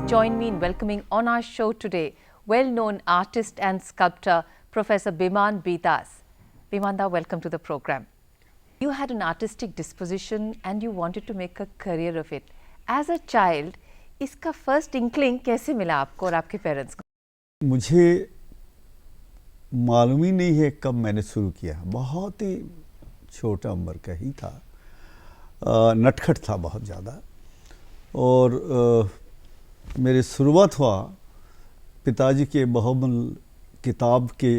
join me in welcoming on our show today well-known artist and sculptor Professor Biman B. Biman, welcome to the program. You had an artistic disposition and you wanted to make a career of it. As a child, इसका first inkling कैसे मिला आपको और आपके parents को? मुझे मालूम ही नहीं है कब मैंने शुरू किया, बहुत ही छोटा उम्र का ही था, नटखट था बहुत ज़्यादा। और मेरी शुरुआत हुआ पिताजी के बहुमूल किताब के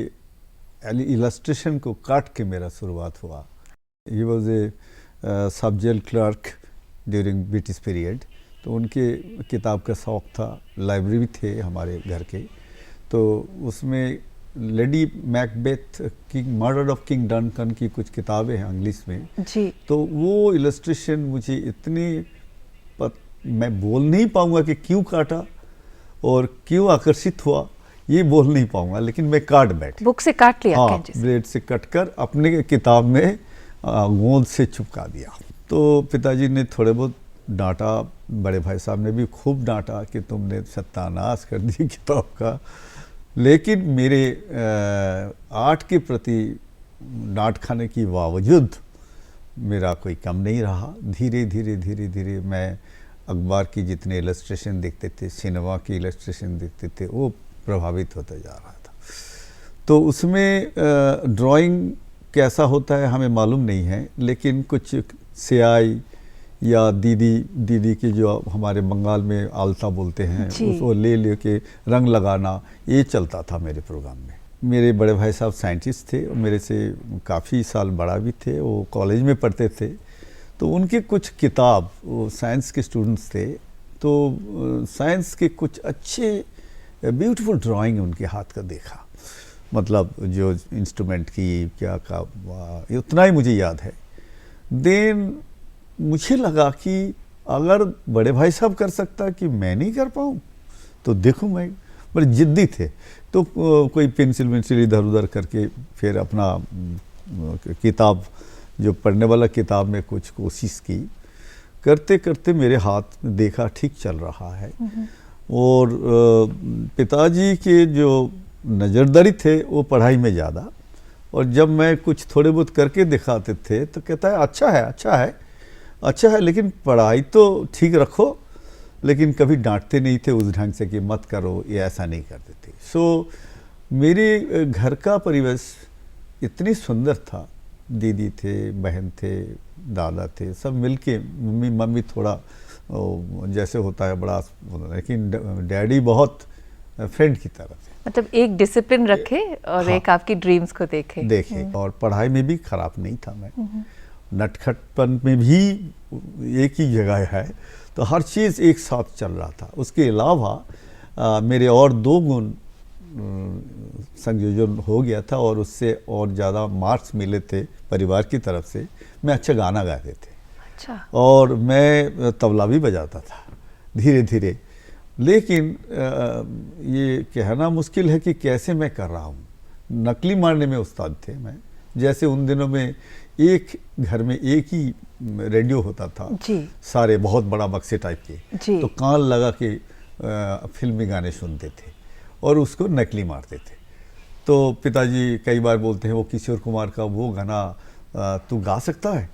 इलस्ट्रेशन को काट के मेरा शुरुआत हुआ। ही was a sub jail clerk during British period, तो उनके किताब का शौक़ था, लाइब्रेरी थे हमारे घर के, तो उसमें lady Macbeth king murder of king Duncan की कुछ किताबें हैं इंग्लिश में जी। तो वो इलस्ट्रेशन मुझे इतनी मैं बोल नहीं पाऊंगा कि क्यों काटा और क्यों आकर्षित हुआ, ये बोल नहीं पाऊंगा, लेकिन मैं काट बैठा, बुक से काट लिया। हाँ, ब्लेड से कटकर अपने किताब में गोंद से चिपका दिया। तो पिताजी ने थोड़े बहुत डांटा, बड़े भाई साहब ने भी खूब डांटा कि तुमने सत्यानाश कर दी किताब का, लेकिन मेरे आर्ट के प्रति डांट खाने की बावजूद मेरा कोई कम नहीं रहा। धीरे धीरे मैं अखबार की जितने इलस्ट्रेशन देखते थे, सिनेमा की इलस्ट्रेशन देखते थे, वो प्रभावित होता जा रहा था। तो उसमें ड्राइंग कैसा होता है हमें मालूम नहीं है, लेकिन कुछ स्याही या दीदी की जो हमारे बंगाल में आलता बोलते हैं, उसको ले के रंग लगाना, ये चलता था मेरे प्रोग्राम में। मेरे बड़े भाई साहब साइंटिस्ट थे और मेरे से काफ़ी साल बड़ा भी थे, वो कॉलेज में पढ़ते थे, तो उनके कुछ किताब, वो साइंस के स्टूडेंट्स थे, तो साइंस के कुछ अच्छे ब्यूटीफुल ड्राइंग उनके हाथ का देखा, मतलब जो इंस्ट्रूमेंट की क्या का, उतना ही मुझे याद है। देन मुझे लगा कि अगर बड़े भाई साहब कर सकता कि मैं नहीं कर पाऊँ, तो देखूँ, मैं बड़े जिद्दी थे, तो कोई पेंसिल इधर उधर करके फिर अपना किताब, जो पढ़ने वाला किताब में कुछ कोशिश की, करते करते मेरे हाथ देखा ठीक चल रहा है। और पिताजी के जो नज़रदारी थे वो पढ़ाई में ज़्यादा, और जब मैं कुछ थोड़े बहुत करके दिखाते थे तो कहता है अच्छा है, लेकिन पढ़ाई तो ठीक रखो, लेकिन कभी डांटते नहीं थे उस ढंग से कि मत करो, ये ऐसा नहीं करते थे। सो मेरे घर का परिवेश इतनी सुंदर था, दीदी थे, बहन थे, दादा थे, सब मिलके, मम्मी थोड़ा जैसे होता है बड़ा, लेकिन डैडी बहुत फ्रेंड की तरह थे। मतलब एक डिसिप्लिन रखे और हाँ, एक आपकी ड्रीम्स को देखे। और पढ़ाई में भी खराब नहीं था मैं, नटखटपन में भी एक ही जगह है, तो हर चीज़ एक साथ चल रहा था। उसके अलावा मेरे और 2 गुण संयोजन हो गया था, और उससे और ज़्यादा मार्क्स मिले थे परिवार की तरफ से। मैं अच्छा गाना गाते थे, अच्छा, और मैं तबला भी बजाता था धीरे धीरे, लेकिन ये कहना मुश्किल है कि कैसे मैं कर रहा हूँ। नकली मारने में उस्ताद थे मैं, जैसे उन दिनों में एक घर में एक ही रेडियो होता था जी, सारे बहुत बड़ा बक्से टाइप के, तो कान लगा के फिल्मी गाने सुनते थे और उसको नकली मारते थे। तो पिताजी कई बार बोलते हैं वो किशोर कुमार का वो गाना तू गा सकता है,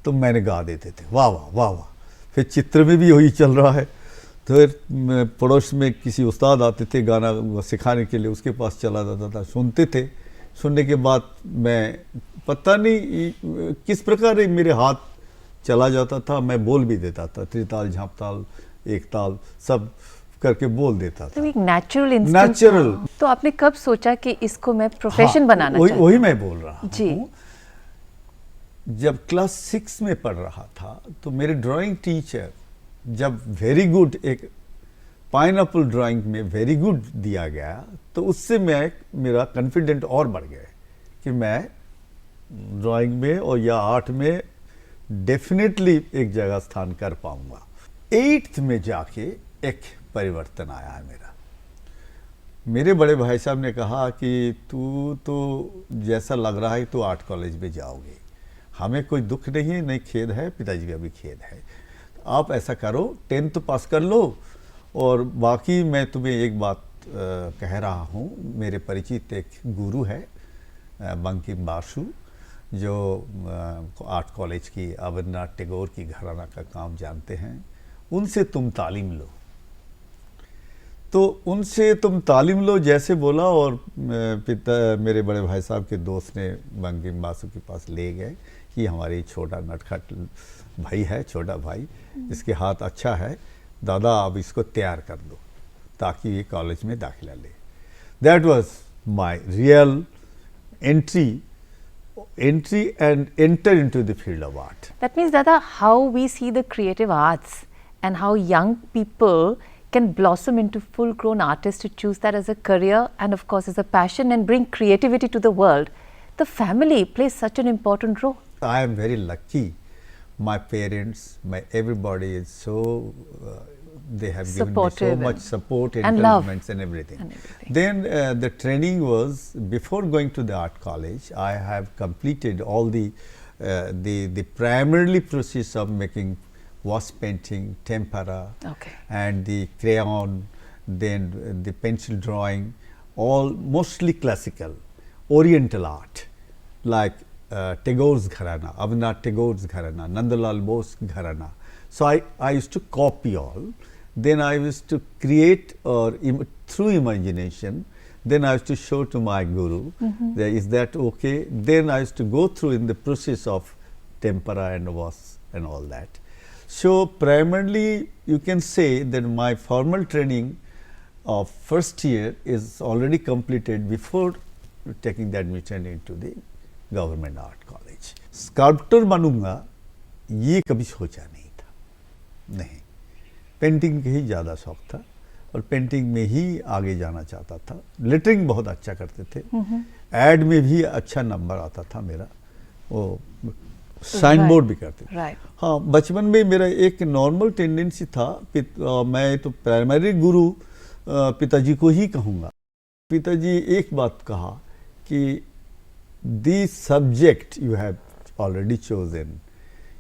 तो मैंने गा देते थे, वाह वाह वाह वाह। फिर चित्र में भी वही चल रहा है, तो फिर पड़ोस में किसी उस्ताद आते थे गाना सिखाने के लिए, उसके पास चला जाता था, सुनते थे। सुनने के बाद मैं पता नहीं किस प्रकार मेरे हाथ चला जाता था, मैं बोल भी देता था, त्रिताल, झापताल, एक ताल सब करके बोल देता था। तो एक नेचुरल। तो आपने कब सोचा कि इसको मैं प्रोफेशन बनाना चाहता हूँ? वही मैं बोल रहा जी। हूँ। जब क्लास 6 में पढ़ रहा था तो मेरे ड्राइंग टीचर जब वेरी गुड, एक पाइनएप्पल ड्राइंग में वेरी गुड दिया गया, तो उससे मेरा कॉन्फिडेंट और बढ़ गया कि मैं ड्राइंग में और या आर्ट में डेफिनेटली एक जगह स्थान कर पाऊंगा। 8th में जाके एक परिवर्तन आया है मेरा। मेरे बड़े भाई साहब ने कहा कि तू तो जैसा लग रहा है तो आर्ट कॉलेज में जाओगे, हमें कोई दुख नहीं है, नहीं खेद है, पिताजी का भी खेद है, आप ऐसा करो 10th पास कर लो और बाकी मैं तुम्हें एक बात कह रहा हूँ, मेरे परिचित एक गुरु है बंकिम बासु, जो आर्ट कॉलेज की रविन्द्रनाथ टैगोर की घराना का काम जानते हैं, उनसे तुम तालीम लो। तो उनसे तुम तालीम लो जैसे बोला, और मेरे बड़े भाई साहब के दोस्त ने बंकिम बासु के पास ले गए कि हमारी छोटा नटखट भाई है, छोटा भाई, इसके हाथ अच्छा है, दादा आप इसको तैयार कर दो ताकि ये कॉलेज में दाखिला ले। That was my real entry and enter into the field of art. That means, Dada, how we see the creative arts and how young people can blossom into full-grown artists to choose that as a career and of course as a passion and bring creativity to the world. The family plays such an important role. I am very lucky. My parents, everybody is so they have given me so much support, encouragement and everything. Then the training was, before going to the art college, I have completed all the primarily process of making wash painting, tempera, and the crayon, then the pencil drawing, all mostly classical, oriental art, like Tagore's Gharana, Avinath Tagore's Gharana, Nandalal Bose Gharana. So I used to copy all. Then I used to create through imagination. Then I used to show to my guru, is that okay? Then I used to go through in the process of tempera and wash and all that. So primarily you can say that my formal training of first year is already completed before taking the admission into the government art college. Sculptor बनूंगा ये कभी सोचा नहीं था, नहीं, painting के ही ज़्यादा शौक था और पेंटिंग में ही आगे जाना चाहता था। लेटरिंग बहुत अच्छा करते थे, एड में भी अच्छा नंबर आता था मेरा, वो साइन बोर्ड भी करते थे। हाँ, बचपन में मेरा एक नॉर्मल टेंडेंसी था, मैं तो प्राइमरी गुरु पिताजी को ही कहूँगा। पिताजी एक बात कहा कि the subject you have already chosen,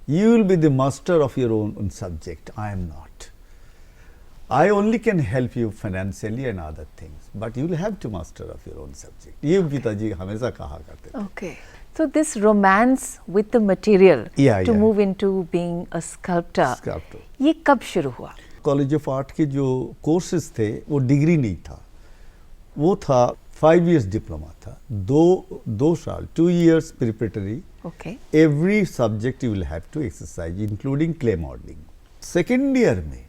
you will be the master of your own subject. I am not. I only can help you financially and other things, but you will have to master of your own subject. ये पिताजी हमेशा कहा करते थे. Okay. So this romance with the material to move into being a sculptor, ये कब शुरू हुआ? कॉलेज ऑफ आर्ट के जो कोर्सेज थे वो डिग्री नहीं था, वो था 5 years डिप्लोमा था, दो साल, 2 years preparatory. Okay. Every subject you will have to exercise, including clay modeling. Second year में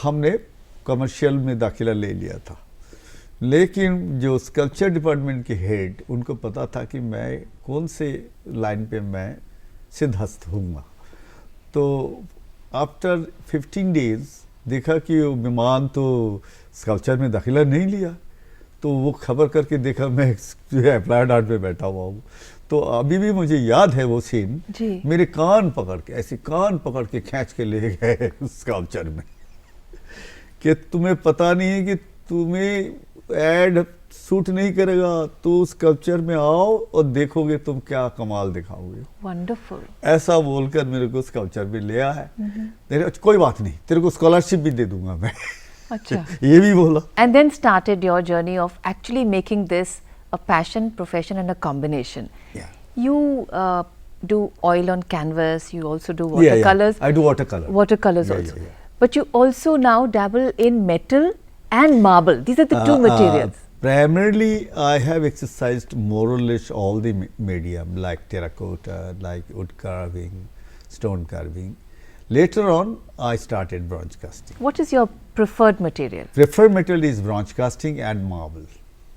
हमने कमर्शियल में दाखिला ले लिया था, लेकिन जो स्कल्पचर डिपार्टमेंट के हेड, उनको पता था कि मैं कौन से लाइन पे मैं सिद्धहस्त हूँगा। तो आफ्टर 15 days देखा कि वो विमान तो स्कल्पचर में दाखिला नहीं लिया, तो वो खबर करके देखा मैं जो है अप्लाइड आर्ट में बैठा हुआ हूँ। तो अभी भी मुझे याद है वो सीन, मेरे कान पकड़ के, ऐसे कान पकड़ के खींच के ले गए स्कल्पचर में कि तुम्हें पता नहीं है कि तुम्हें एड सूट नहीं करेगा, तो स्कल्पचर में आओ और देखोगे तुम क्या कमाल दिखाओगे। वंडरफुल। ऐसा बोलकर मेरे को स्कल्पचर में ले आया। कोई बात नहीं, तेरे को स्कॉलरशिप भी दे दूंगा मैं। अच्छा। ये भी बोला। And then started your journey of actually making this a passion, profession and a combination. Yeah. You do oil on canvas, you also do watercolors. I do watercolor. Watercolors also. But you also now dabble in metal and marble. These are the two materials. Primarily, I have exercised more or less all the medium, like terracotta, like wood carving, stone carving. Later on, I started bronze casting. What is your preferred material? Preferred material is bronze casting and marble.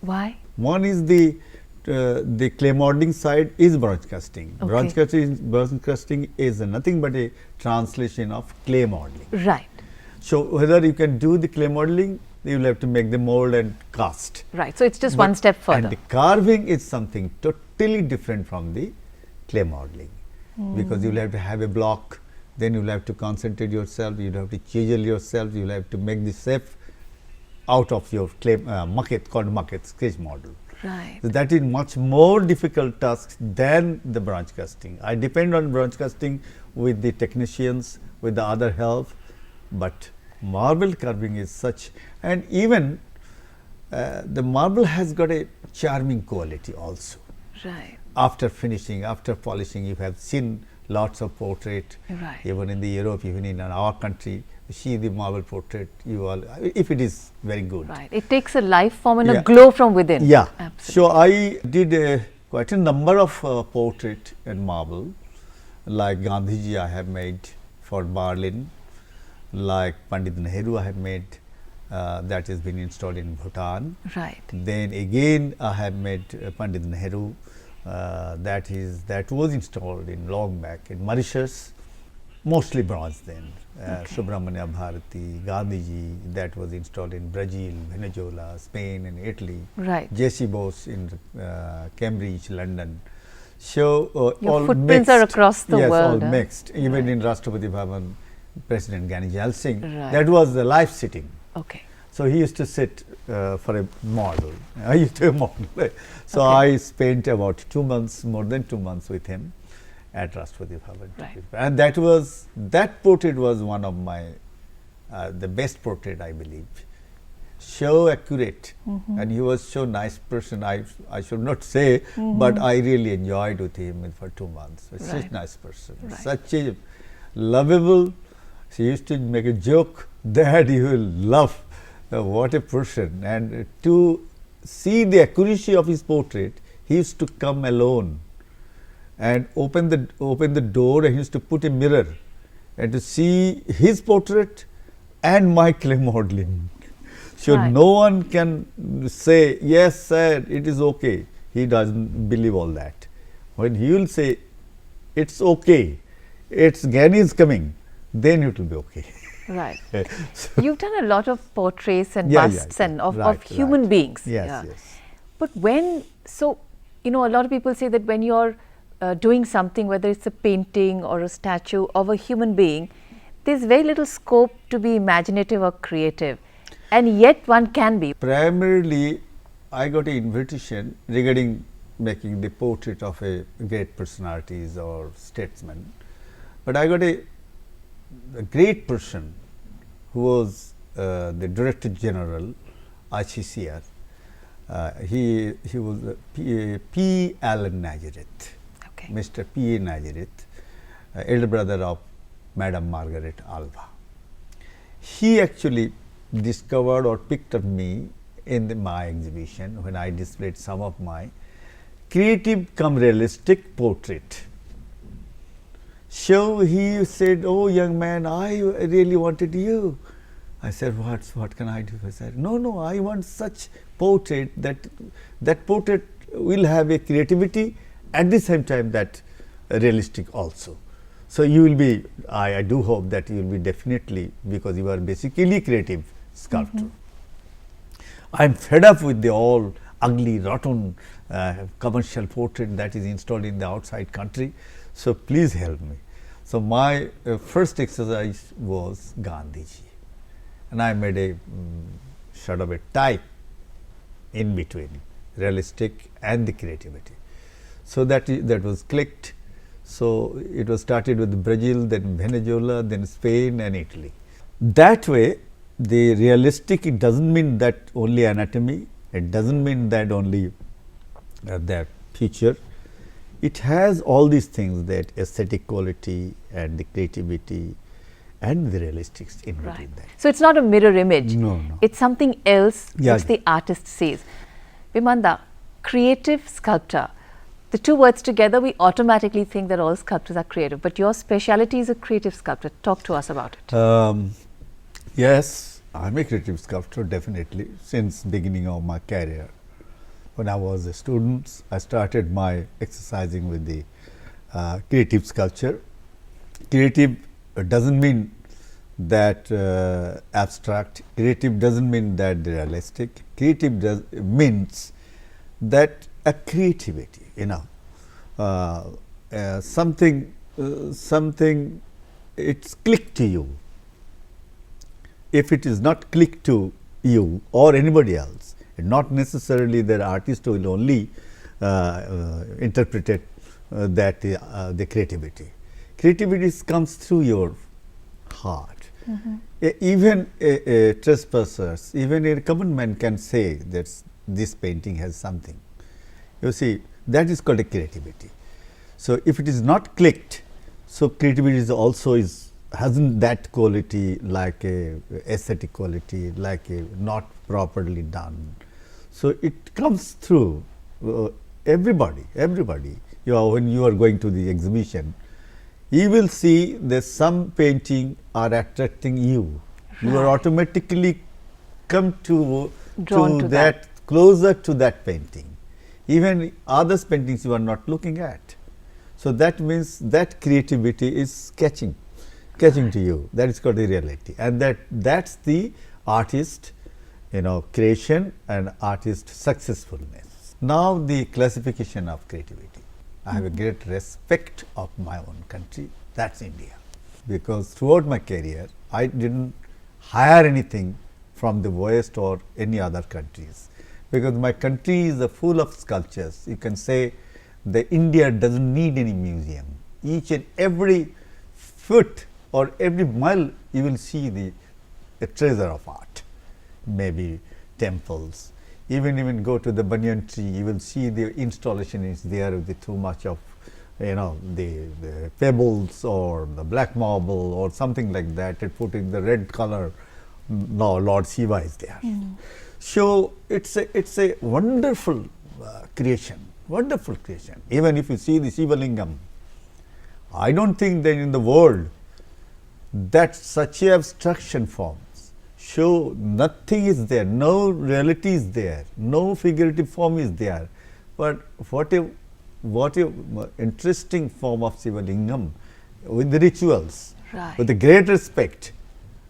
Why? One is the clay modeling side is bronze casting. Okay. Bronze casting is nothing but a translation of clay modeling. Right. So whether you can do the clay modeling, you will have to make the mold and cast. Right. So it's just one step further. And the carving is something totally different from the clay modeling, because you will have to have a block. Then you will have to concentrate yourself, you will have to chisel yourself, you will have to make the shape out of your clay maquette, called maquette, sketch model. Right. So that is much more difficult task than the bronze casting. I depend on bronze casting with the technicians, with the other help, but Marble carving is such, and even the marble has got a charming quality also. Right. After finishing, after polishing, you have seen lots of portrait, Right. even in the Europe, even in our country, you see the marble portrait, you all, if it is very good. Right. It takes a life form and Yeah. a glow from within. Yeah. Absolutely. So I did quite a number of portrait in marble, like Gandhiji I have made for Berlin, like Pandit Nehru I have made, that has been installed in Bhutan. Right. Then again I have made Pandit Nehru, that was installed in long back in Mauritius, mostly bronze then. Subramania Bharati, Gandhiji, that was installed in Brazil, Venezuela, Spain and Italy. Right. J.C. Bose in Cambridge, London. So Your all footprints mixed. are across the yes, world, all huh? mixed. Even Right. in Rashtrapati Bhavan, President Gani Jal Singh, Right. that was the live sitting. Okay. So he used to sit for a model. I used to model. So Okay. I spent about 2 months, more than 2 months with him at Rashtrapati Bhavan. Right. And that portrait was one of my, the best portrait I believe. So accurate, and he was so nice person. I should not say, but I really enjoyed with him for 2 months. Such Right. nice person, Right. such a lovable. She used to make a joke that you will love. What a person! And to see the accuracy of his portrait, he used to come alone and open the door, and he used to put a mirror and to see his portrait and my clay modeling. So Right. no one can say, yes sir, it is okay. He doesn't believe all that. When he will say, it's okay, it's Gani is coming, then it will be okay. Right. So You've done a lot of portraits and Yeah, busts yeah, and of right, human right. beings. Yes, Yeah. yes. But when, so, you know, a lot of people say that when you're doing something, whether it's a painting or a statue of a human being, there's very little scope to be imaginative or creative. And yet one can be. Primarily, I got an invitation regarding making the portrait of a great personalities or statesman. But I got a great person who was the Director General, ICCR. He was P. Allen Nazareth, Okay. Mr. P. A. Nazareth, elder brother of Madam Margaret Alva. He actually discovered or picked up me in my exhibition when I displayed some of my creative cum realistic portrait. So he said, oh young man, I really wanted you. I said, what can I do? I said, no, I want such portrait that portrait will have a creativity at the same time that realistic also. So you will be, I do hope that you will be definitely, because you are basically creative sculptor. I am fed up with the all ugly, rotten commercial portrait that is installed in the outside country. So please help me. So my first exercise was Gandhiji, and I made a sort of a type in between realistic and the creativity. So that was clicked. So it was started with Brazil, then Venezuela, then Spain and Italy. That way, the realistic, it doesn't mean that only anatomy, it doesn't mean that only that feature. It has all these things, that aesthetic quality and the creativity and the realistics in between Right. that. So it's not a mirror image. No. It's something else Yeah, which yeah. the artist sees. Bimanda, creative sculptor. The two words together, we automatically think that all sculptors are creative. But your speciality is a creative sculptor. Talk to us about it. Yes, I am a creative sculptor definitely since beginning of my career. When I was a student, I started my exercising with the creative sculpture. Creative doesn't mean that abstract. Creative doesn't mean that realistic. Creative means that a creativity, you know, something it's click to you. If it is not click to you or anybody else, not necessarily the artist will only interpret that the creativity. Creativity comes through your heart. Even a trespassers, even a common man can say that this painting has something. You see, that is called a creativity. So, if it is not clicked, so creativity is also hasn't that quality like a aesthetic quality, like a not properly done. So, it comes through everybody. When you are going to the exhibition, you will see that some painting are attracting you. You are automatically come to that closer to that painting. Even others paintings you are not looking at. So, that means that creativity is catching to you. That is called the reality, and that's the artist, creation and artist successfulness. Now, the classification of creativity. I have a great respect of my own country, that's India, because throughout my career I didn't hire anything from the West or any other countries, because my country is full of sculptures. You can say that India doesn't need any museum. Each and every foot or every mile you will see a treasure of art, maybe temples. Even go to the banyan tree, you will see the installation is there with too much of the pebbles or the black marble or something like that, and put in the red color. Now Lord Shiva is there. So it's a wonderful creation. Even if you see the Shiva Lingam, I don't think that in the world that such a abstraction forms show nothing is there, no reality is there, no figurative form is there, but what a interesting form of Shiva Lingam with the rituals, with the great respect,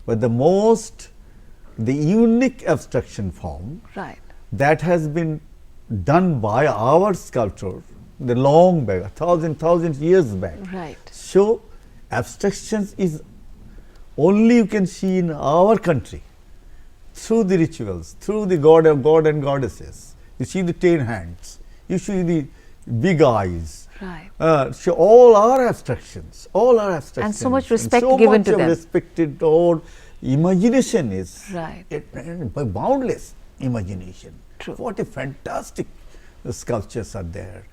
but the unique abstraction form that has been done by our sculptor the long back, thousand years back. So abstractions is only you can see in our country through the rituals, through the god and goddesses. You see the 10 hands, you see the big eyes. So all our abstractions, and so much respect given to them. Respected, or imagination is boundless imagination. What a fantastic sculptures are there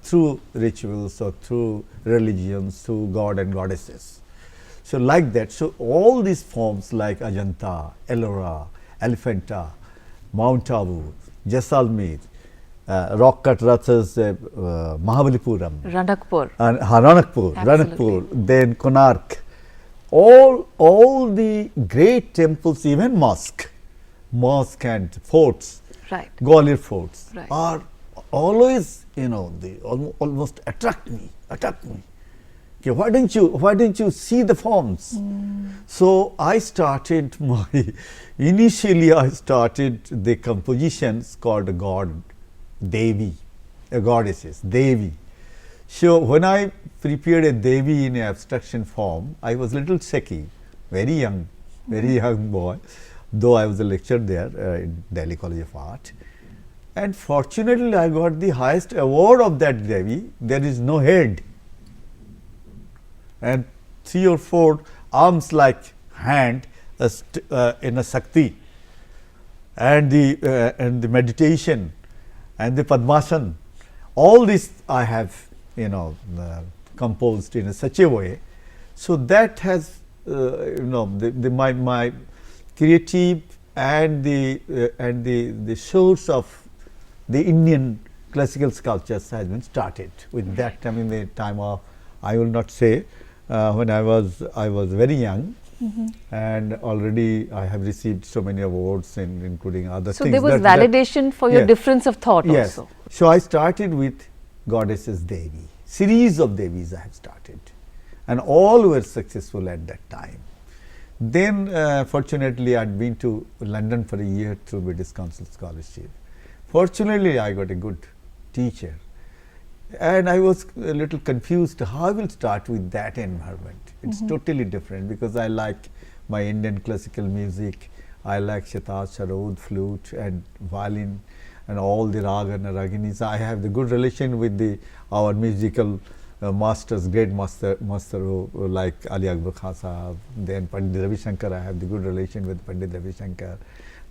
through rituals or through religions, through god and goddesses. So like that, so all these forms like Ajanta, Ellora, Elephanta, Mount Abu, Jaisalmer, rock cut rathas, Mahabalipuram, Ranakpur, then Konark, all the great temples, even mosque and forts, Gwalior forts are always, they almost attract me. Okay, why didn't you see the forms? So I started initially I started the compositions called a god, Devi, a goddesses, Devi. So when I prepared a Devi in an abstraction form, I was little shaky, very young boy, though I was a lecturer there in Delhi College of Art. And fortunately I got the highest award of that Devi. There is no head, and 3 or 4 arms like hand in a Sakti, and the meditation and the Padmasana. All this I have composed in such a way. So that has my creative and the source of the Indian classical sculptures has been started with that time, in the time of, I will not say, when I was very young, and already I have received so many awards, and including other things. So there was validation for your difference of thought also. So I started with goddesses Devi, series of Devis I have started, and all were successful at that time. Then fortunately I had been to London for a year through British Council scholarship. Fortunately I got a good teacher, and I was a little confused how I will start with that environment. It's totally different, because I like my Indian classical music, I like sitar, sarod, flute and violin and all the raga and raginis. I have the good relation with our musical masters, great master who like Ali Akbar Khan Sahab, then Pandit Ravi Shankar. I have the good relation with Pandit Ravi Shankar,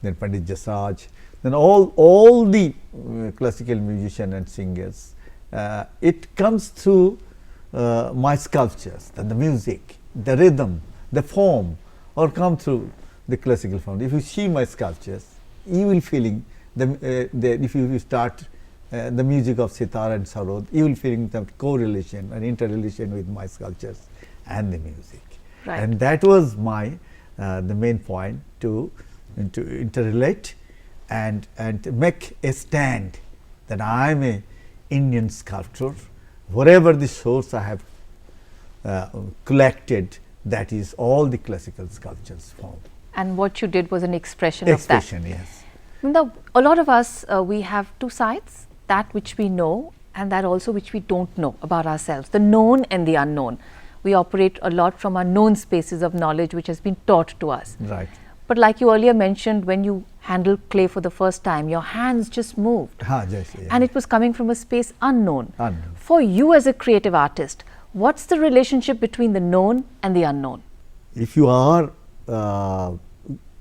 then Pandit Jasraj, then all the classical musicians and singers. It comes through my sculptures, the music, the rhythm, the form, or come through the classical form. If you see my sculptures, you will feeling if you start the music of sitar and sarod, you will feeling the correlation and interrelation with my sculptures and the music. Right. And that was my the main point to interrelate and make a stand that I am a Indian sculptor. Whatever the source I have collected, that is all the classical sculptures form. And what you did was an expression of that. Expression, yes. Now, a lot of us, we have two sides, that which we know and that also which we don't know about ourselves, the known and the unknown. We operate a lot from our known spaces of knowledge which has been taught to us. Right. But like you earlier mentioned, when you handled clay for the first time, your hands just moved. Yes, yeah. And it was coming from a space unknown. Unknown. For you as a creative artist, what's the relationship between the known and the unknown? If you are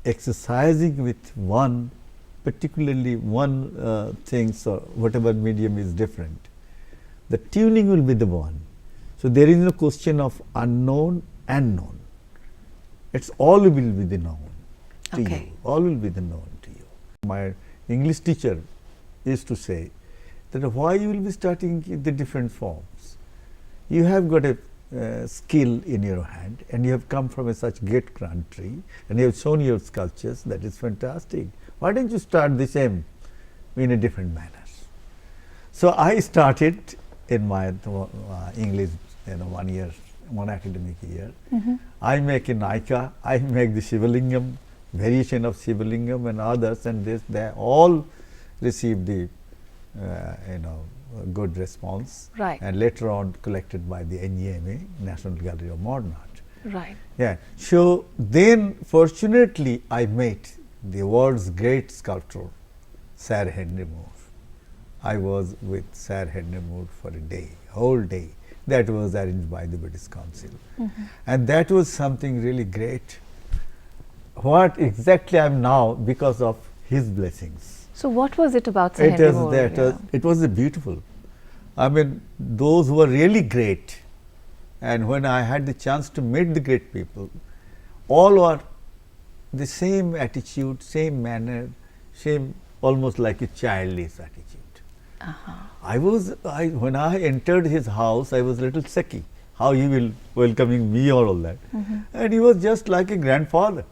exercising with one, particularly one thing, so whatever medium is different, the tuning will be the one. So there is no question of unknown and known. It's all will be the known to Okay. you. All will be the known to you. My English teacher used to say that why you will be starting the different forms. You have got a skill in your hand and you have come from a such great country and you have shown your sculptures, that is fantastic. Why don't you start the same in a different manner? So I started in my English, 1 year, 1 academic year. I make a Nika, I make the Shivalingam, variation of Shivalingam and others, and this they all received the good response. Right. And later on collected by the NEMA, National Gallery of Modern Art. Right. Yeah. So then fortunately I met the world's great sculptor, Sir Henry Moore. I was with Sir Henry Moore for a day, whole day. That was arranged by the British Council. And that was something really great. What exactly I am now because of his blessings. So what was it about Sir Henry Moore? It was beautiful. I mean, those who were really great, and when I had the chance to meet the great people, all were the same attitude, same manner, same almost like a childish attitude. When I entered his house, I was a little sicky, how he will welcoming me or all that. And he was just like a grandfather.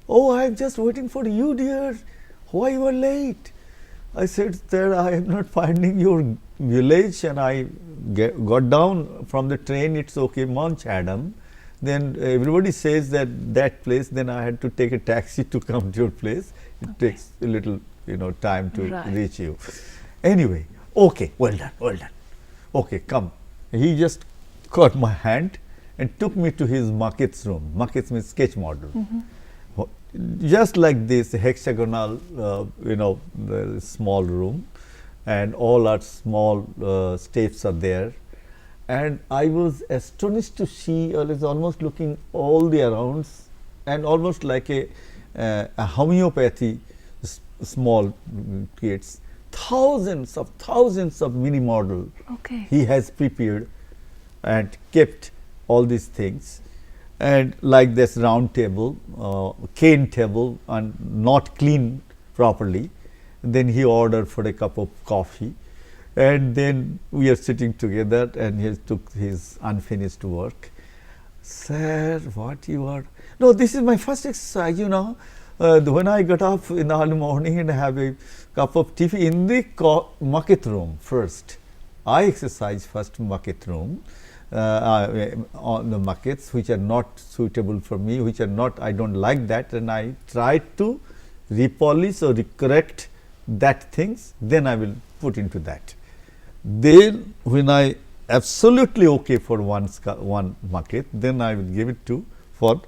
Oh, I am just waiting for you, dear. Why you are late? I said, sir, I am not finding your village, and I got down from the train. It's okay, Mount Adam. Then everybody says that place. Then I had to take a taxi to come to your place. It takes a little, time to reach you. Anyway, okay, well done, well done. Okay, come. He just caught my hand and took me to his maquettes room. Maquettes means sketch model. Just like this hexagonal, the small room, and all our small steps are there. And I was astonished to see, I was almost looking all the arounds, and almost like a homeopathy, small kits, thousands of mini model. He has prepared and kept all these things. And like this round table, cane table, and not clean properly. Then he ordered for a cup of coffee, and then we are sitting together, and he took his unfinished work. Sir, what you are? No, this is my first exercise. When I got up in the early morning and have a cup of tea in the maquette room first. I exercise first maquette room. On the maquettes which are not suitable for me, which are not, I don't like that, and I try to repolish or correct that things, then I will put into that. Then when I absolutely okay for one maquette, then I will give it to for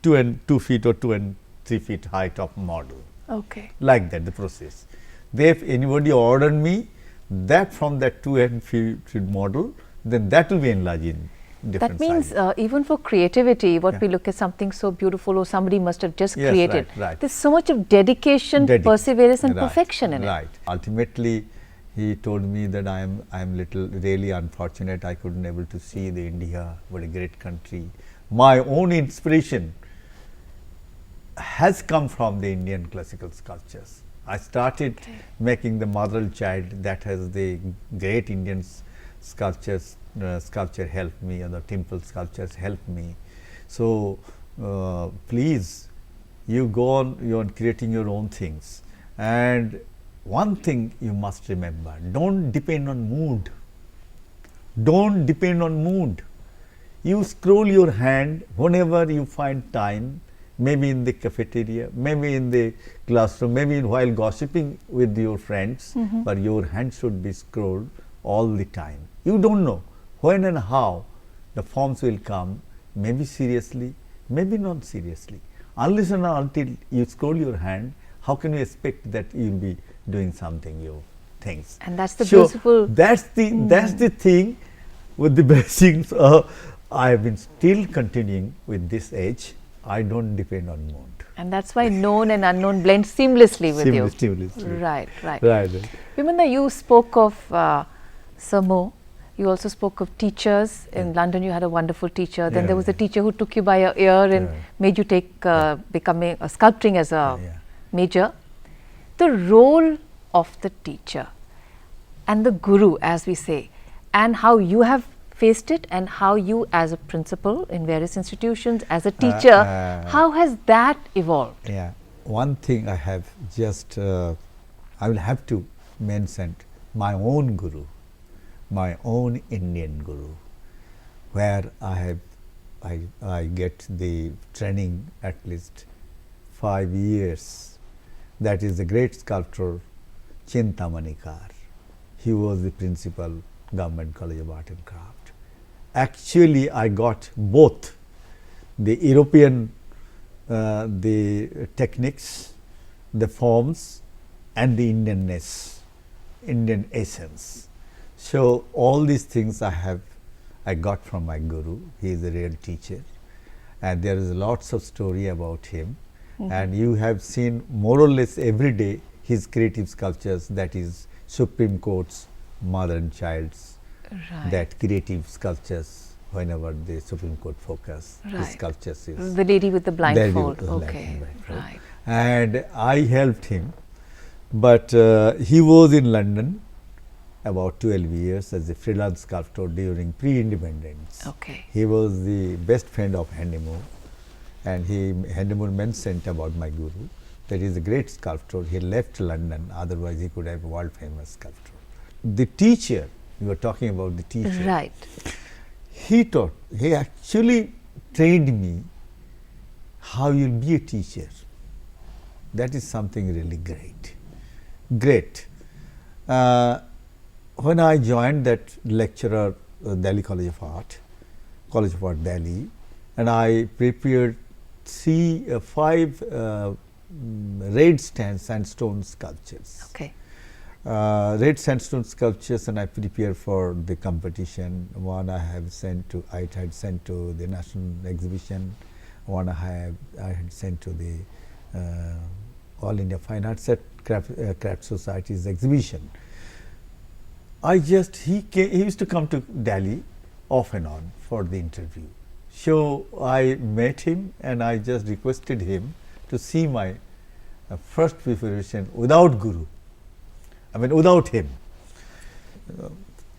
2 feet or 2 and 3 feet height of model. Okay. Like that, the process. If anybody ordered me that from that 2 and 3 feet model, then that will be enlarged in different That means sizes. even for creativity, what Yeah. we look at something so beautiful or somebody must have just Yes, created. right. There's so much of dedication, perseverance and Right, perfection in it. Right. Ultimately, he told me that I am little really unfortunate. I couldn't able to see the India, what a great country. My own inspiration has come from the Indian classical sculptures. I started making the mother and child, that has the great Indian sculptures. Sculpture helped me, and the temple sculptures helped me. So please, you go on, you are creating your own things. And one thing you must remember: don't depend on mood. Don't depend on mood. You scroll your hand whenever you find time, maybe in the cafeteria, maybe in the classroom, maybe while gossiping with your friends, but your hand should be scrolled all the time. You don't know when and how the forms will come, maybe seriously, maybe not seriously. Unless and until you scroll your hand, how can you expect that you will be doing something, your things? And that's the beautiful. That's the thing. With the blessings, I have been still continuing with this age. I don't depend on mood. And that's why known and unknown blend seamlessly with you. Seamlessly. Right, right. Right. Vimanda, you spoke of Sir Mo. You also spoke of teachers. In London, you had a wonderful teacher. Then there was a teacher who took you by your ear and made you take becoming sculpting as a major. The role of the teacher and the guru, as we say, and how you have faced it, and how you as a principal in various institutions, as a teacher, how has that evolved? Yeah, one thing I have just, I will have to mention my own guru, my own Indian guru, where I get the training at least 5 years. That is the great sculptor Chintamani. He was the principal, Government College of Art and Craft. Actually, I got both the European, the techniques, the forms, and the Indianness, Indian essence. So all these things I got from my guru. He is a real teacher, and there is lots of story about him. And you have seen more or less every day his creative sculptures, that is Supreme Court's mother and child's. Right. That creative sculptures, whenever the Supreme Court focus, his sculptures is the lady with the blindfold. with the Okay, blindfold. right. And I helped him, but he was in London about 12 years as a freelance sculptor during pre-independence. Okay. He was the best friend of Hendemoor, and Hendemoor mentioned about my guru that he is a great sculptor. He left London, otherwise he could have a world famous sculptor. The teacher, you were talking about the teacher. Right. He actually trained me how you will be a teacher. That is something really great. When I joined that lecturer, Delhi College of Art Delhi, and I prepared 5 red sandstone sculptures. Okay. Red sandstone sculptures, and I prepared for the competition. One I had sent to the national exhibition. One I had sent to the All India Fine Arts Craft Society's exhibition. He used to come to Delhi off and on for the interview. So I met him, and I just requested him to see my first preparation without guru. I mean, without him.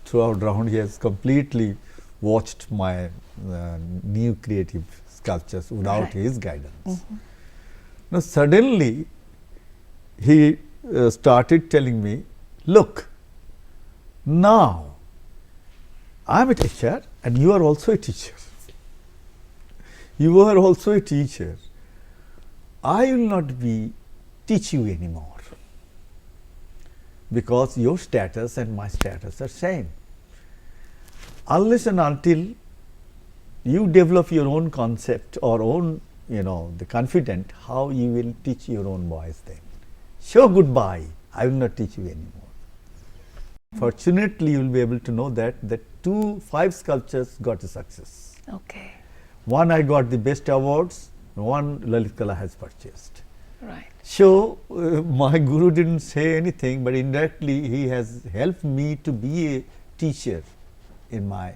Throughout round, he has completely watched my new creative sculptures without his guidance. Now, suddenly, he started telling me, look, now I am a teacher and you are also a teacher. You are also a teacher. I will not teach you anymore, because your status and my status are same. Unless and until you develop your own concept or own, the confident, how you will teach your own boys then? So goodbye, I will not teach you anymore. Fortunately, you will be able to know that 5 sculptures got a success. Okay. One I got the best awards, one Lalit Kala has purchased. Right. So, my guru didn't say anything, but indirectly he has helped me to be a teacher in my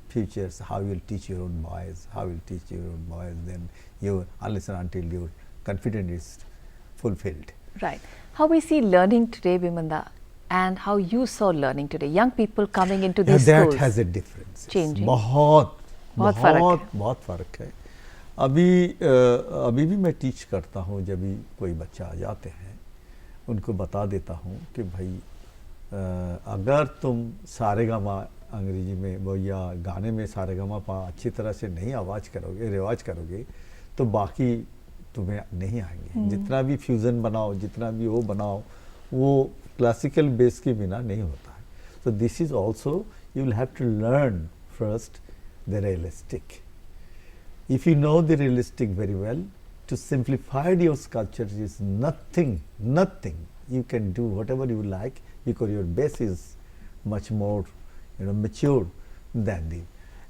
futures. How you will teach your own boys, how you will teach your own boys, then you, unless and until your confidence is fulfilled. Right. How we see learning today, Bimanda, and how you saw learning today, young people coming into these schools. That has a difference. Changing. बहुत फर्क है. अभी भी मैं teach करता हूँ. जब भी कोई बच्चा आ जाते हैं, उनको बता देता हूँ कि भाई अगर तुम सारेगामा अंग्रेजी में वो या गाने में सारेगामा पा अच्छी तरह से नहीं आवाज़ करोगे, रिवाज करोगे, तो बाकी तुम्हें नहीं आएंगे. जितना भी फ्यूज़न बनाओ, जितना भी वो बनाओ, वो क्लासिकल बेस के बिना नहीं होता है. So this is also, you will have to learn first the realistic. If you know the realistic very well, to simplify your sculpture is nothing. You can do whatever you like because your base is much more, mature than the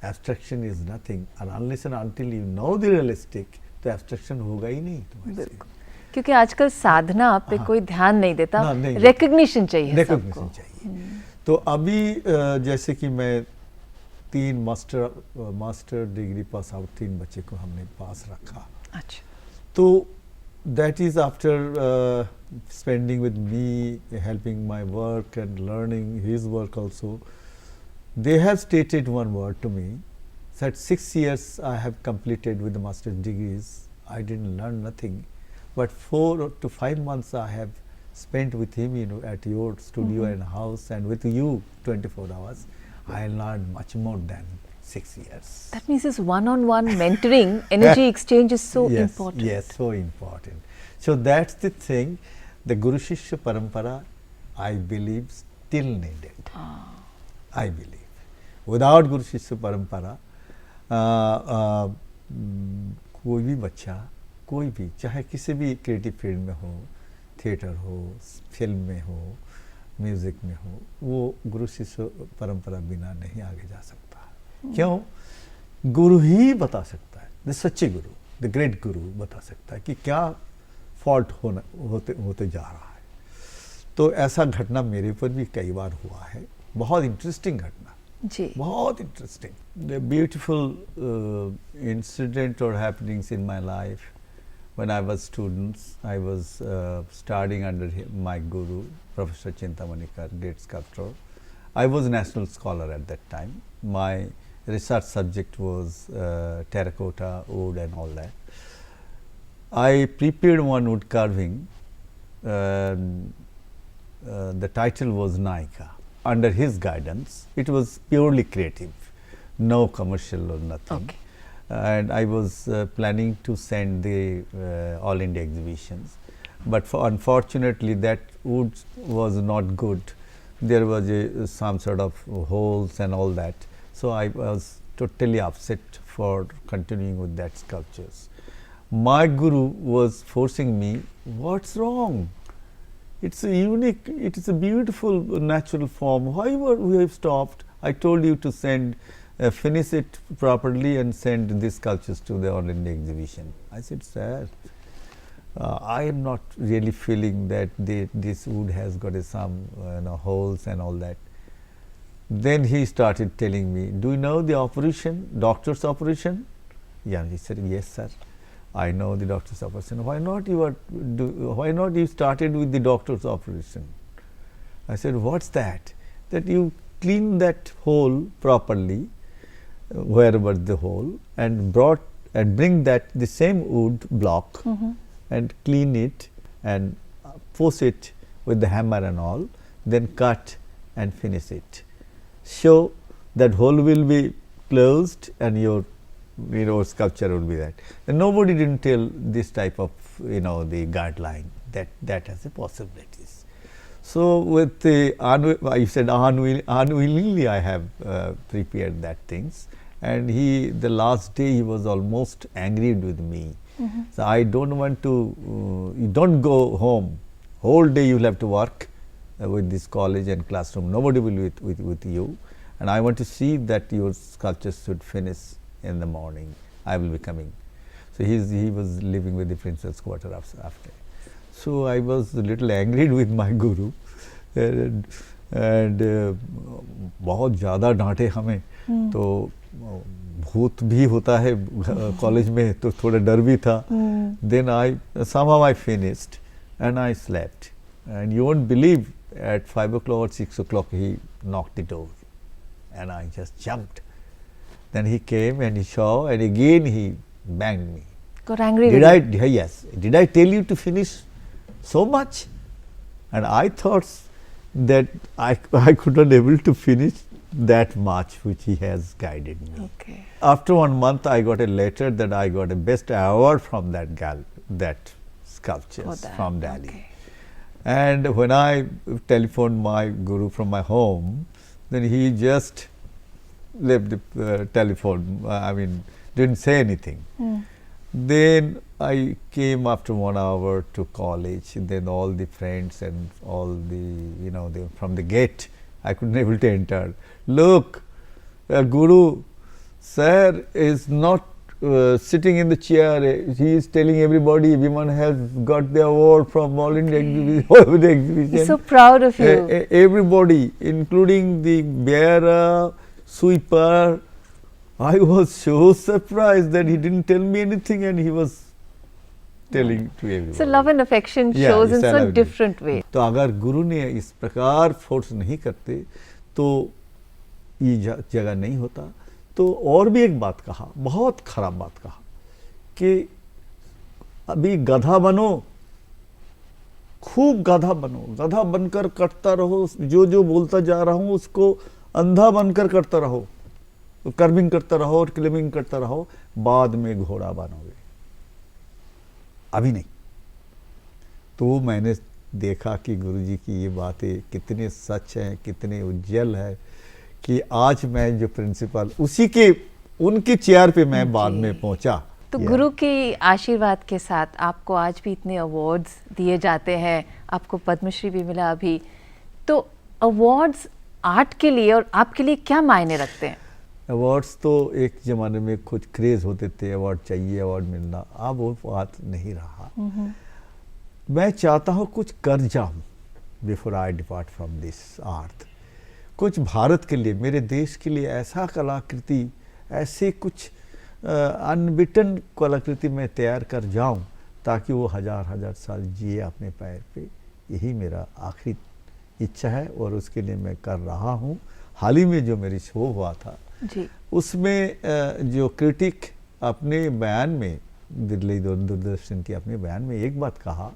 abstraction is nothing. And unless and until you know the realistic, तो abstraction होगा ही नहीं तुम्हारे से. क्योंकि आजकल साधना पे कोई ध्यान नहीं देता, रिकग्निशन चाहिए सबको. तो अभी जैसे कि मैं 3 मास्टर डिग्री पास आउट 3 बच्चे को हमने पास रखा. अच्छा. तो that is after spending with me, helping my work and learning his work also. They have stated one word to me, that 6 years I have completed with the master's degrees. I didn't learn nothing, but 4 to 5 months I have spent with him, at your studio and house, and with you 24 hours. I learned much more than 6 years. That means this one-on-one mentoring, energy exchange is so important. Yes, so important. So that's the thing. The Guru Shishya Parampara, I believe, still needed. I believe. Without Guru Shishya Parampara, कोई भी बच्चा, कोई भी, चाहे किसी भी creative field में हो, थिएटर हो, फिल्म में हो, म्यूज़िक में हो, वो गुरु शिष्य परंपरा बिना नहीं आगे जा सकता. क्यों? गुरु ही बता सकता है, द सच्चे गुरु, द ग्रेट गुरु बता सकता है कि क्या फॉल्ट होते जा रहा है. तो ऐसा घटना मेरे ऊपर भी कई बार हुआ है. बहुत इंटरेस्टिंग घटना जी. बहुत इंटरेस्टिंग. द ब्यूटीफुल इंसिडेंट और happenings in my life. When I was students, I was studying under my guru, Professor Chintamani, great sculptor. I was a national scholar at that time. My research subject was terracotta, wood and all that. I prepared one wood carving. The title was Naika. Under his guidance, it was purely creative, no commercial or nothing. Okay. And I was planning to send the All India exhibitions, but unfortunately that wood was not good. There was some sort of holes and all that. So I was totally upset for continuing with that sculptures. My guru was forcing me, what's wrong? It's a unique, it is a beautiful natural form. Why we have stopped? I told you to send finish it properly and send these sculptures to the All India exhibition. I said, sir, I am not really feeling that this wood has got some holes and all that. Then he started telling me, do you know the operation, doctor's operation? Yeah, he said, yes sir, I know the doctor's operation. Why not you started with the doctor's operation? I said, what's that? That you clean that hole properly, wherever the hole, and bring that the same wood block and clean it and force it with the hammer and all, then cut and finish it. So that hole will be closed and your sculpture will be that. And nobody didn't tell this type of the guideline that has a possibilities. So with the I said unwillingly I have prepared that things, and the last day he was almost angry with me. So I don't want to, you don't go home, whole day you will have to work with this college and classroom. Nobody will with you, and I want to see that your sculptures should finish in the morning. I will be coming. So he was living with the principal's quarter after. So I was a little angry with my guru, and बहुत ज़्यादा डांटे हमें, तो भूत भी होता है college में, तो थोड़ा डर भी था. Then somehow I finished and I slept, and you won't believe, at 5 o'clock or 6 o'clock he knocked the door, and I just jumped. Then he came and he saw, and again he banged me. Got angry with you? Yes. Did I tell you to finish so much? And I thought that I could not able to finish that much which he has guided me. Okay. After 1 month, I got a letter that I got a best award from that sculptures from Delhi. Okay. And when I telephoned my guru from my home, then he just left the telephone. Didn't say anything. Then I came after 1 hour to college. Then all the friends and all the from the gate, I couldn't able to enter. Look, Guru, sir is not sitting in the chair. He is telling everybody Biman has got the award from all India exhibition. He's so proud of you. Everybody, including the bearer, sweeper. I was so surprised that he didn't tell me anything, and he was telling to everybody. So love and affection shows in so different way. तो अगर गुरु ने इस प्रकार force नहीं करते तो ये जगह नहीं होता. तो और भी एक बात कहा, बहुत खराब बात कहा, कि अभी गधा बनो, खूब गधा बनो, गधा बनकर कटता रहो, जो बोलता जा रहा हूँ उसको अंधा बनकर करता रहो, कर्विंग करता रहो और क्लिमिंग करता रहो, बाद में घोड़ा बनोगे, अभी नहीं. तो मैंने देखा कि गुरुजी की ये बातें कितने सच हैं, कितने उज्जवल है, कि आज मैं जो प्रिंसिपल उनकी चेयर पे मैं बाद में पहुंचा. तो गुरु के आशीर्वाद के साथ आपको आज भी इतने अवार्ड्स दिए जाते हैं, आपको पद्मश्री भी मिला अभी. तो अवार्ड्स आर्ट के लिए और आपके लिए क्या मायने रखते हैं? अवार्ड्स तो एक ज़माने में कुछ क्रेज़ होते थे, अवार्ड चाहिए, अवार्ड मिलना. अब वो बात नहीं रहा. मैं चाहता हूँ कुछ कर जाऊँ before I depart from this earth. कुछ भारत के लिए, मेरे देश के लिए ऐसा कलाकृति, ऐसे कुछ अनबिटन कलाकृति मैं तैयार कर जाऊँ ताकि वो हजार साल जिए अपने पैर पे. यही मेरा आखिरी इच्छा है और उसके लिए मैं कर रहा हूँ. हाल ही में जो मेरी शो हुआ था जी, उसमें जो क्रिटिक अपने बयान में, दिल्ली दूरदर्शन के अपने बयान में एक बात कहा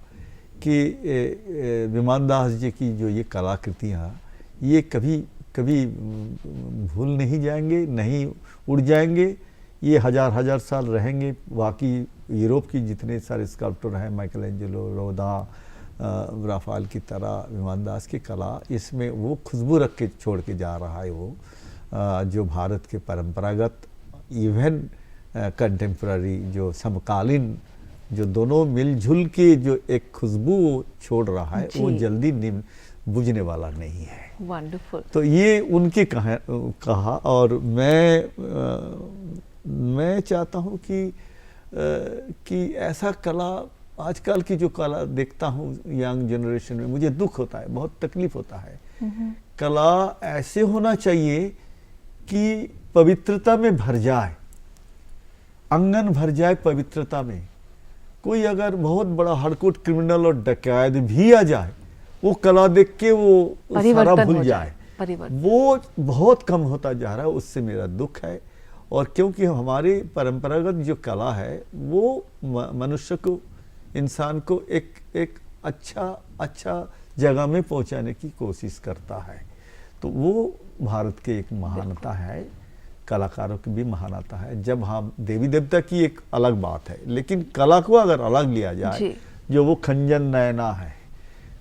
कि बिमान दास जी की जो ये कलाकृतियाँ, ये कभी भूल नहीं जाएंगे, नहीं उड़ जाएंगे, ये हजार साल रहेंगे. बाकी यूरोप की जितने सारे स्कल्प्टर हैं, माइकल एंजेलो, रोदा, राफाल की तरह बिमान दास की कला, इसमें वो खुशबू रख के छोड़ के जा रहा है. वो जो भारत के परंपरागत, इवन कंटेम्प्ररी, जो समकालीन, जो दोनों मिलजुल के जो एक खुशबू छोड़ रहा है, वो जल्दी बुझने वाला नहीं है. वंडरफुल. तो ये उनके कहा और मैं चाहता हूँ कि ऐसा कला, आजकल की जो कला देखता हूँ यंग जनरेशन में, मुझे दुख होता है, बहुत तकलीफ होता है. कला ऐसे होना चाहिए कि पवित्रता में भर जाए, अंगन भर जाए पवित्रता में. कोई अगर बहुत बड़ा हार्डकोर क्रिमिनल और डकैत भी आ जाए, वो कला देख के वो सारा भूल जाए. वो बहुत कम होता जा रहा है, उससे मेरा दुख है. और क्योंकि हमारे परंपरागत जो कला है वो मनुष्य को, इंसान को एक अच्छा जगह में पहुंचाने की कोशिश करता है. तो वो भारत के एक महानता है, कलाकारों की भी महानता है. जब हम देवी देवता की एक अलग बात है, लेकिन कला को अगर अलग लिया जाए, जो वो खंजन नयना है,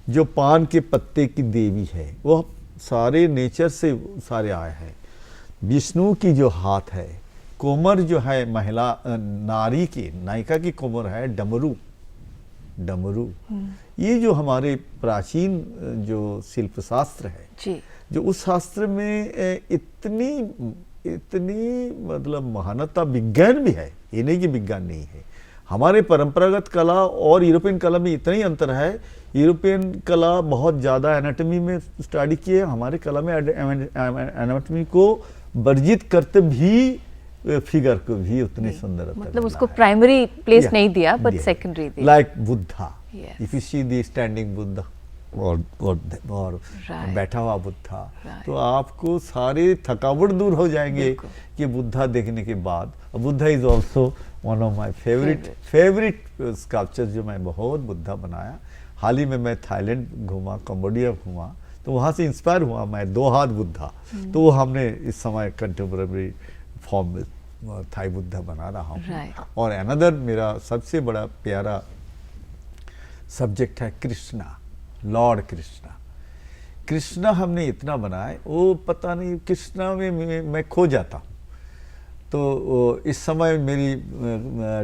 जो पान के पत्ते की देवी है, वो सारे नेचर से सारे आए हैं. विष्णु की जो हाथ है, कोमर जो है महिला नारी की, नायिका की कोमर है डमरू, डमरू, ये जो हमारे प्राचीन जो शिल्प शास्त्र है जी, जो उस शास्त्र में इतनी मतलब महानता, विज्ञान भी है, ये नहीं कि विज्ञान नहीं है। हमारे परंपरागत कला और यूरोपियन कला में इतना ही अंतर है, यूरोपियन कला बहुत ज़्यादा एनाटॉमी में स्टडी किए, हमारे कला में एनाटॉमी को वर्जित करते भी फिगर को भी उतनी सुंदर, मतलब उसको प्राइमरी प्लेस नहीं दिया बट सेकेंडरी दिया। Like Buddha, Yes. If you see the standing Buddha और Right. बैठा हुआ बुद्धा, Right. तो आपको सारे थकावट दूर हो जाएंगे कि बुद्धा देखने के बाद। Buddha is also one of my favourite sculpture, जो मैं बहुत बुद्धा बनाया। हाल ही में मैं थाईलैंड घूमा, कंबोडिया घूमा, तो वहाँ से इंस्पायर हुआ मैं 2 हाथ बुद्धा, तो वो हमने इस समय कंटेम्पररी फॉर्म में थाई बुद्धा बना रहा हूँ। Right. और अनदर मेरा सबसे बड़ा प्यारा सब्जेक्ट है कृष्णा, लॉर्ड कृष्णा। कृष्णा हमने इतना बनाया, वो पता नहीं कृष्णा में मैं खो जाता हूँ। तो इस समय मेरी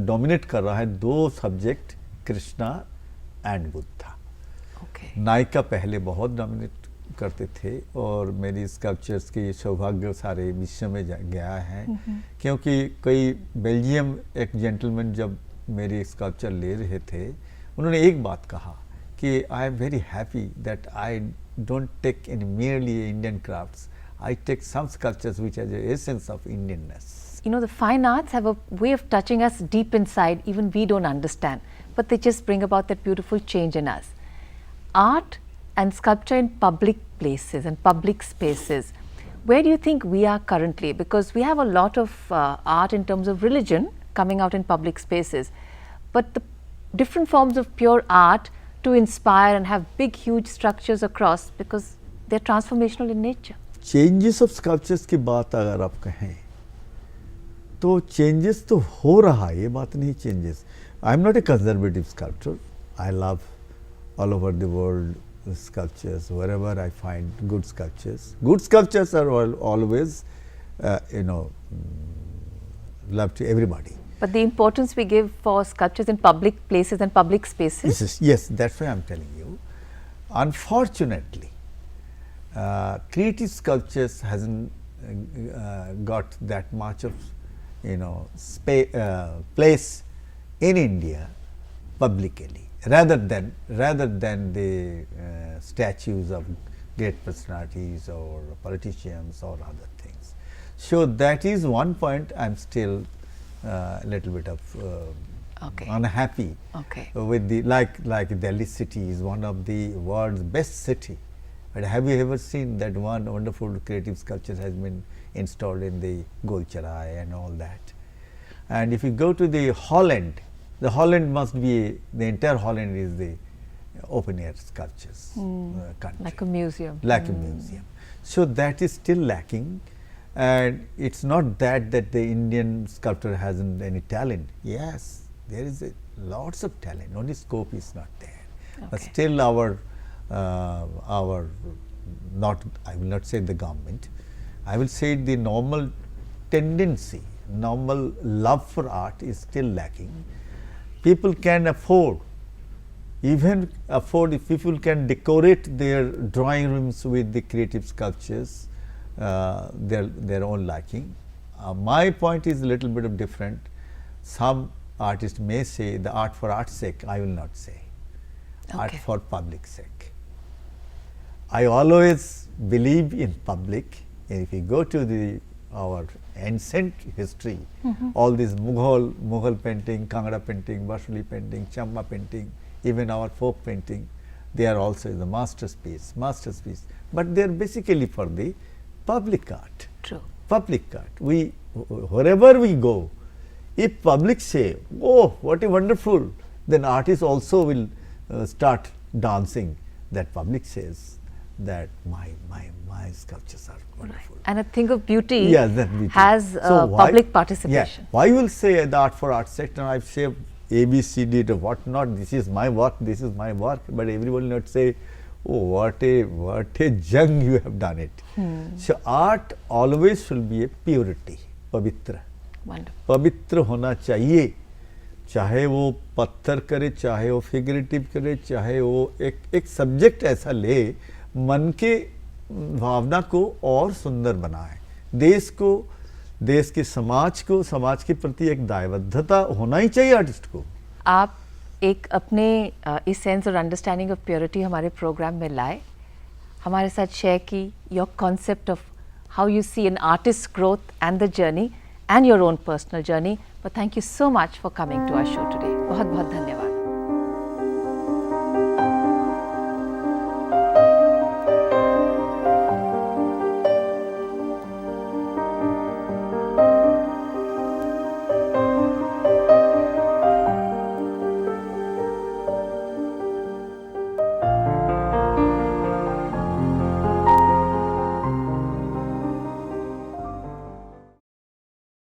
डोमिनेट कर रहा है 2 subject, Krishna and Buddha. Okay. नायिका पहले बहुत डोमिनेट करते थे और मेरी स्कल्पचर्स की सौभाग्य सारे विश्व में गया है, क्योंकि कई बेल्जियम एक जेंटलमैन जब मेरी स्कल्पचर ले रहे थे, उन्होंने एक बात कहा कि I am very happy that I don't take in merely Indian crafts, I take some sculptures which has the essence of Indianness. You know, the fine arts have a way of touching us deep inside, even we don't understand, but they just bring about that beautiful change in us. Art and sculpture in public places and public spaces, where do you think we are currently? Because we have a lot of art in terms of religion coming out in public spaces, but the different forms of pure art to inspire and have big huge structures across, because they're transformational in nature. Changes of sculptures की बात अगर आप कहें तो changes तो हो रहा है, ये बात नहीं changes. I am not a conservative sculpture, I love all over the world sculptures, wherever I find good sculptures. Good sculptures are always, love to everybody. But the importance we give for sculptures in public places and public spaces? Yes, that's why I'm telling you. Unfortunately, creative sculptures hasn't got that much of, place in India publicly. Rather than the statues of great personalities or politicians or other things. So that is one point I'm still a little bit of unhappy with the like Delhi city is one of the world's best city. But have you ever seen that one wonderful creative sculpture has been installed in the Golcharai and all that? And if you go to the Holland, the Holland must be, the entire Holland is the open air sculptures country. Like a museum. Like a museum. So that is still lacking, and it's not that the Indian sculptor hasn't any talent. Yes, there is lots of talent, only scope is not there. But still our not, I will not say the government, I will say the normal tendency, normal love for art is still lacking. People can afford, if people can decorate their drawing rooms with the creative sculptures, their own liking. My point is a little bit of different. Some artists may say the art for art's sake, I will not say. Art for public sake. I always believe in public, and if you go to our ancient history, all these Mughal painting, Kangra painting, Basuli painting, Champa painting, even our folk painting, they are also the masterpiece. But they are basically for the public art. True. Public art. Wherever we go, if public say, oh, what a wonderful, then artists also will start dancing. That public says that my sculptures are wonderful. Right. And a thing of beauty, beauty. Has public participation. Yeah. Why will say the art for art sector? I say ABCD, what not? This is my work. This is my work. But everyone will not say, oh, what a jung you have done it. So art always should be a purity, pavitra. Wonderful. पवित्र होना चाहिए, चाहे वो पत्थर करे, चाहे वो figurative करे, चाहे वो एक सब्जेक्ट ऐसा ले, मन के भावना को और सुंदर बनाए, देश को, देश के समाज को, समाज के प्रति एक दायबद्धता होना ही चाहिए आर्टिस्ट को। आप एक अपने इस सेंस और अंडरस्टैंडिंग ऑफ प्योरिटी हमारे प्रोग्राम में लाए, हमारे साथ शेयर की your concept of how you see an artist growth and the journey and your own personal journey. But thank you so much for coming to our show today. बहुत बहुत धन्यवाद.